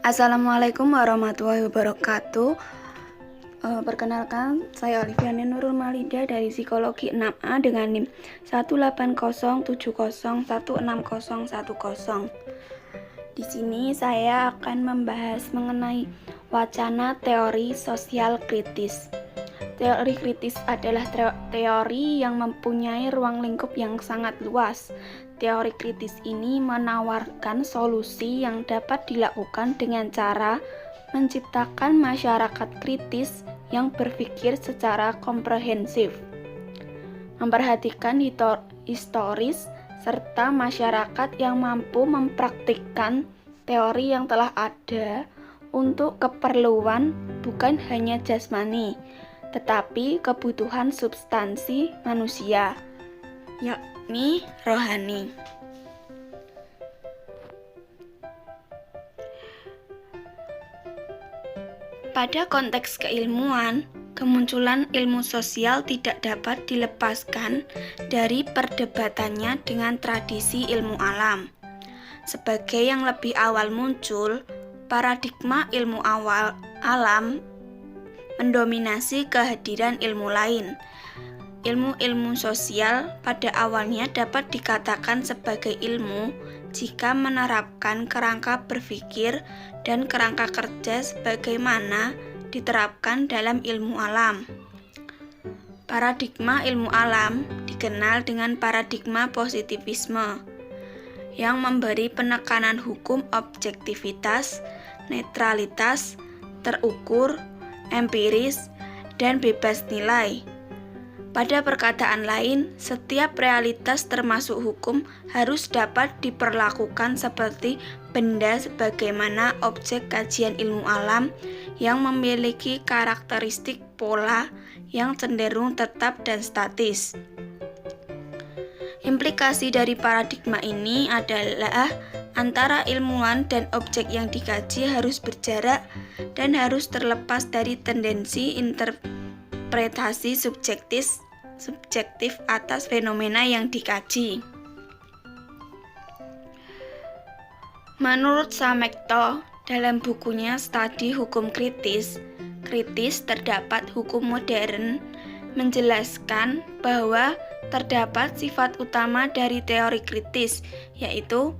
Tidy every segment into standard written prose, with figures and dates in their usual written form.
Assalamualaikum warahmatullahi wabarakatuh. Perkenalkan, saya Oliviane Nurul Malida dari Psikologi 6A dengan NIM 18070160110. Di sini saya akan membahas mengenai wacana teori sosial kritis. Teori kritis adalah teori yang mempunyai ruang lingkup yang sangat luas. Teori kritis ini menawarkan solusi yang dapat dilakukan dengan cara menciptakan masyarakat kritis yang berpikir secara komprehensif, memperhatikan historis, serta masyarakat yang mampu mempraktikkan teori yang telah ada untuk keperluan bukan hanya jasmani, tetapi kebutuhan substansi manusia, yakni rohani. Pada konteks keilmuan, kemunculan ilmu sosial tidak dapat dilepaskan dari perdebatannya dengan tradisi ilmu alam. Sebagai yang lebih awal muncul, paradigma ilmu awal alam mendominasi kehadiran ilmu lain. Ilmu-ilmu sosial pada awalnya dapat dikatakan sebagai ilmu jika menerapkan kerangka berpikir dan kerangka kerja sebagaimana diterapkan dalam ilmu alam. Paradigma ilmu alam dikenal dengan paradigma positivisme yang memberi penekanan hukum objektivitas, netralitas, terukur, empiris, dan bebas nilai. Pada perkataan lain, setiap realitas termasuk hukum harus dapat diperlakukan seperti benda sebagaimana objek kajian ilmu alam yang memiliki karakteristik pola yang cenderung tetap dan statis. Implikasi dari paradigma ini adalah antara ilmuwan dan objek yang dikaji harus berjarak dan harus terlepas dari tendensi interpretasi subjektif atas fenomena yang dikaji. Menurut Samekto, dalam bukunya Studi Hukum Kritis terdapat hukum modern, menjelaskan bahwa terdapat sifat utama dari teori kritis, yaitu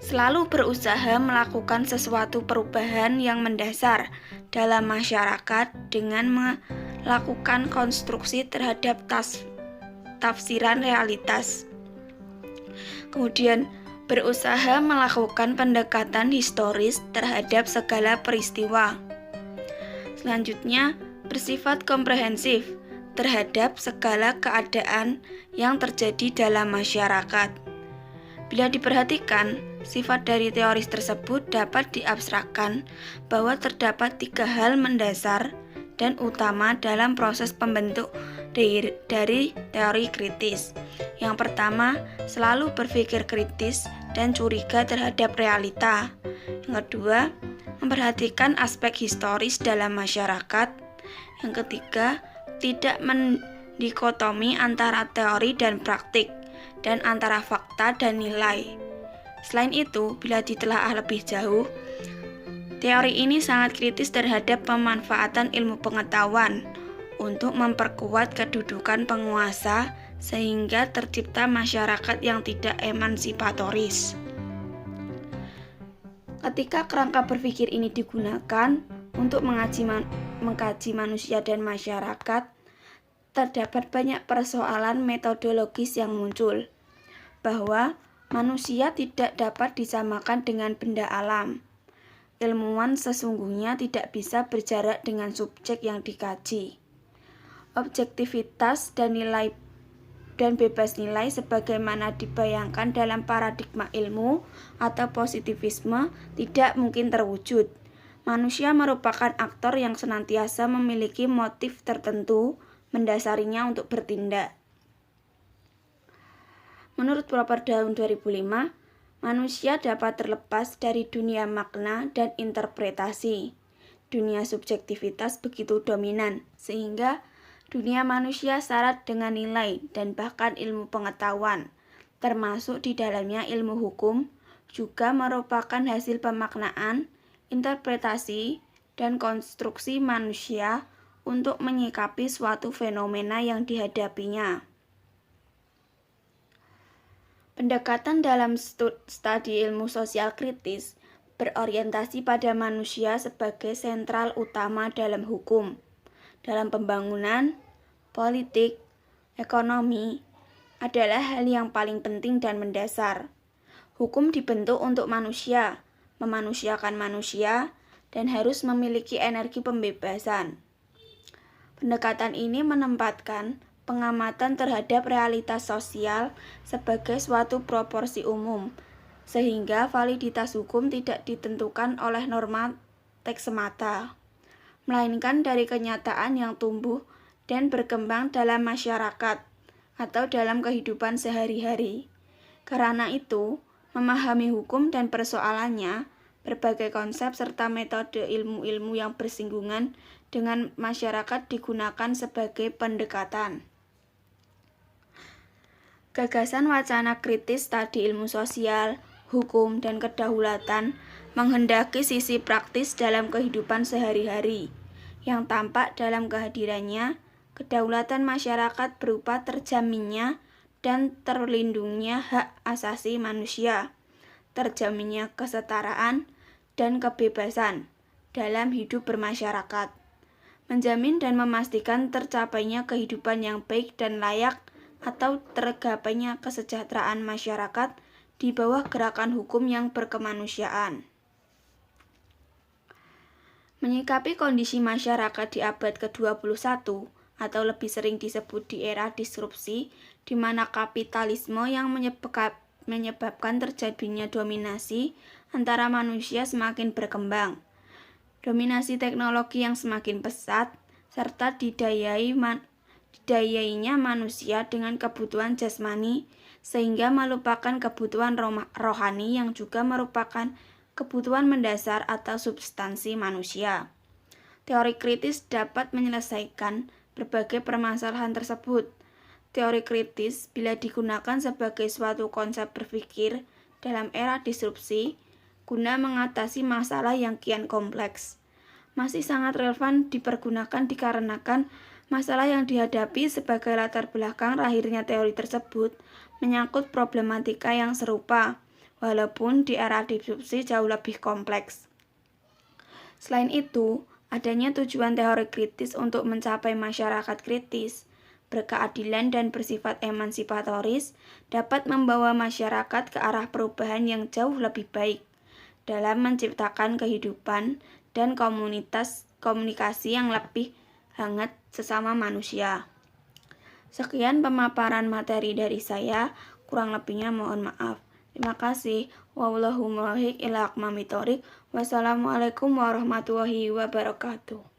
selalu berusaha melakukan sesuatu perubahan yang mendasar dalam masyarakat dengan melakukan konstruksi terhadap tafsiran realitas. Kemudian berusaha melakukan pendekatan historis terhadap segala peristiwa. Selanjutnya, bersifat komprehensif terhadap segala keadaan yang terjadi dalam masyarakat. Bila diperhatikan, sifat dari teori tersebut dapat diabstrakkan bahwa terdapat 3 hal mendasar dan utama dalam proses pembentuk dari teori kritis. Yang pertama, selalu berpikir kritis dan curiga terhadap realita. Yang kedua, memperhatikan aspek historis dalam masyarakat. Yang ketiga, tidak mendikotomi antara teori dan praktik, dan antara fakta dan nilai. Selain itu, bila ditelaah lebih jauh, teori ini sangat kritis terhadap pemanfaatan ilmu pengetahuan untuk memperkuat kedudukan penguasa sehingga tercipta masyarakat yang tidak emansipatoris. Ketika kerangka berpikir ini digunakan untuk mengkaji manusia dan masyarakat, terdapat banyak persoalan metodologis yang muncul, bahwa manusia tidak dapat disamakan dengan benda alam. Ilmuwan sesungguhnya tidak bisa berjarak dengan subjek yang dikaji. Objektivitas dan nilai dan bebas nilai sebagaimana dibayangkan dalam paradigma ilmu atau positivisme tidak mungkin terwujud. Manusia merupakan aktor yang senantiasa memiliki motif tertentu mendasarinya untuk bertindak. Menurut Proper tahun 2005, manusia dapat terlepas dari dunia makna dan interpretasi. Dunia subjektivitas begitu dominan, sehingga dunia manusia syarat dengan nilai dan bahkan ilmu pengetahuan, termasuk di dalamnya ilmu hukum, juga merupakan hasil pemaknaan interpretasi, dan konstruksi manusia untuk menyikapi suatu fenomena yang dihadapinya. Pendekatan dalam studi ilmu sosial kritis berorientasi pada manusia sebagai sentral utama dalam hukum, dalam pembangunan, politik, ekonomi, adalah hal yang paling penting dan mendasar. Hukum dibentuk untuk manusia, memanusiakan manusia, dan harus memiliki energi pembebasan. Pendekatan ini menempatkan pengamatan terhadap realitas sosial sebagai suatu proporsi umum, sehingga validitas hukum tidak ditentukan oleh norma teks semata, melainkan dari kenyataan yang tumbuh dan berkembang dalam masyarakat atau dalam kehidupan sehari-hari. Karena itu, memahami hukum dan persoalannya, berbagai konsep serta metode ilmu-ilmu yang bersinggungan dengan masyarakat digunakan sebagai pendekatan. Gagasan wacana kritis studi ilmu sosial, hukum, dan kedaulatan menghendaki sisi praktis dalam kehidupan sehari-hari, yang tampak dalam kehadirannya kedaulatan masyarakat berupa terjaminnya dan terlindungnya hak asasi manusia, terjaminnya kesetaraan dan kebebasan dalam hidup bermasyarakat, menjamin dan memastikan tercapainya kehidupan yang baik dan layak atau tergapainya kesejahteraan masyarakat di bawah gerakan hukum yang berkemanusiaan. Menyikapi kondisi masyarakat di abad ke-21 atau lebih sering disebut di era disrupsi, di mana kapitalisme yang menyebabkan terjadinya dominasi antara manusia semakin berkembang, dominasi teknologi yang semakin pesat, serta didayainya manusia dengan kebutuhan jasmani sehingga melupakan kebutuhan rohani yang juga merupakan kebutuhan mendasar atau substansi manusia. Teori kritis dapat menyelesaikan berbagai permasalahan tersebut. Teori kritis bila digunakan sebagai suatu konsep berpikir dalam era disrupsi guna mengatasi masalah yang kian kompleks, masih sangat relevan dipergunakan dikarenakan masalah yang dihadapi sebagai latar belakang lahirnya teori tersebut menyangkut problematika yang serupa, walaupun di era disrupsi jauh lebih kompleks. Selain itu, adanya tujuan teori kritis untuk mencapai masyarakat kritis, berkeadilan dan bersifat emansipatoris dapat membawa masyarakat ke arah perubahan yang jauh lebih baik dalam menciptakan kehidupan dan komunikasi yang lebih hangat sesama manusia. Sekian pemaparan materi dari saya, kurang lebihnya mohon maaf. Terima kasih. Wassalamualaikum warahmatullahi wabarakatuh.